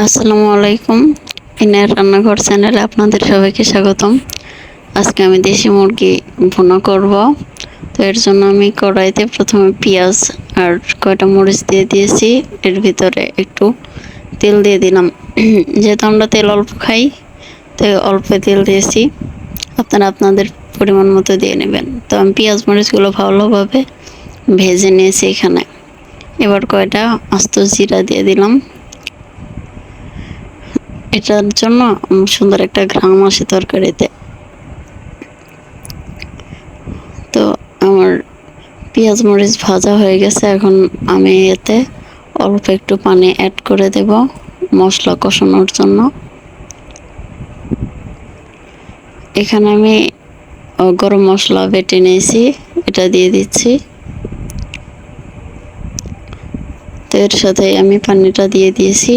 আসসালামু আলাইকুম। ইনার রান্নাঘর চ্যানেলে আপনাদের সবাইকে স্বাগতম। আজকে আমি দেশি মুরগি ভুনা করব। তো এর জন্য আমি কড়াইতে প্রথমে পেঁয়াজ আর কয়টা মরিচ দিয়ে দিয়েছি। এর ভিতরে একটু তেল দিয়ে দিলাম। যেহেতু আমরা তেল অল্প খাই, তো অল্প তেল দিয়েছি। আপনারা আপনাদের পরিমাণ মতো দিয়ে নেবেন। তো আমি পেঁয়াজ মরিচগুলো ভালোভাবে ভেজে নিয়েছি এখানে। এবার কয়টা আস্ত জিরা দিয়ে দিলাম। এটার জন্য সুন্দর একটা ঘ্রাণ আসে তরকারিতে। তো আমার পেঁয়াজ মরিচ ভাজা হয়ে গেছে। এখন আমি এতে অল্প একটু পানি অ্যাড করে দেব মশলা কষানোর জন্য। এখানে আমি গরম মশলা বেটে নিয়েছি, এটা দিয়ে দিচ্ছি। তো এর সাথে আমি পানিটা দিয়ে দিয়েছি।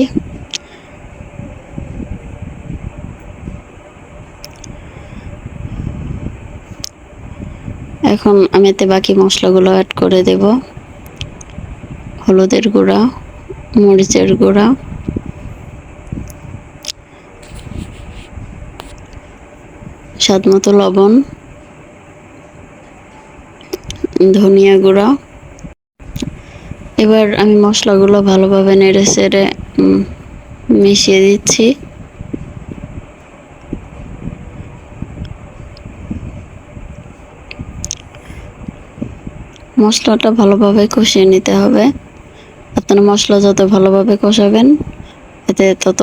এখন আমি এতে বাকি মশলাগুলো অ্যাড করে দেব। হলুদের গুঁড়া, মরিচের গুঁড়া, স্বাদ মতো লবণ, ধনিয়া গুঁড়া। এবার আমি মশলাগুলো ভালোভাবে নেড়ে চেড়ে মিশিয়ে দিচ্ছি। মশলাটা ভালোভাবে কষিয়ে নিতে হবে। আপনার মশলা যত ভালোভাবে কষাবেন, এতে তত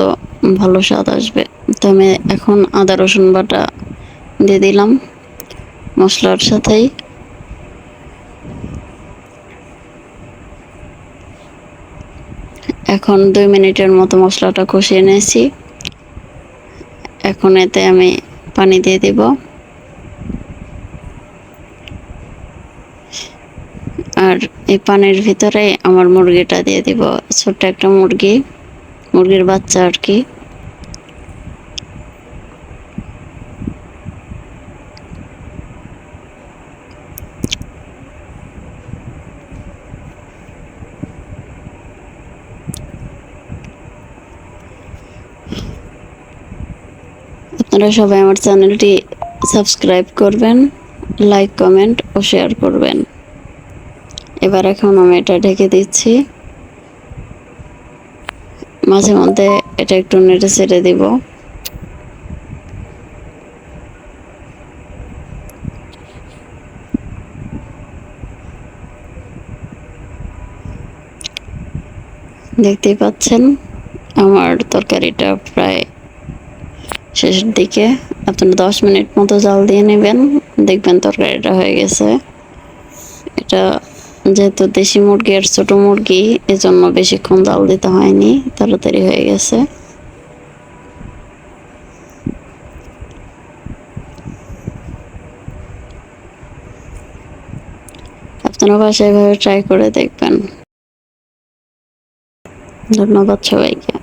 ভালো স্বাদ আসবে। তো আমি এখন আদা রসুন বাটা দিয়ে দিলাম মশলার সাথেই। এখন 2 মিনিটের মতো মশলাটা কষিয়ে নিয়েছি। এখন এতে আমি পানি দিয়ে দিব। আর এই পানির ভিতরে আমার মুরগিটা দিয়ে দিব। ছোট্ট একটা মুরগির বাচ্চা আর কি। আপনারা সবাই আমার চ্যানেলটি সাবস্ক্রাইব করবেন, লাইক, কমেন্ট ও শেয়ার করবেন। এবার এখন আমি এটা ঢেকে দিচ্ছি। মাঝে মধ্যে এটা একটু নেড়ে ছেড়ে দিব। দেখতেই পাচ্ছেন আমার তরকারিটা প্রায় শেষের দিকে। আপনারা 10 মিনিট মতো জাল দিয়ে নেবেন, দেখবেন তরকারিটা হয়ে গেছে। এটা যেহেতু দেশি মুরগি আর ছোট মুরগি, এজন্য বেশিক্ষণ জাল দিতে হয়নি, তাড়াতাড়ি হয়ে গেছে। আপনারা বাসায় এভাবে ট্রাই করে দেখবেন। ধন্যবাদ সবাইকে।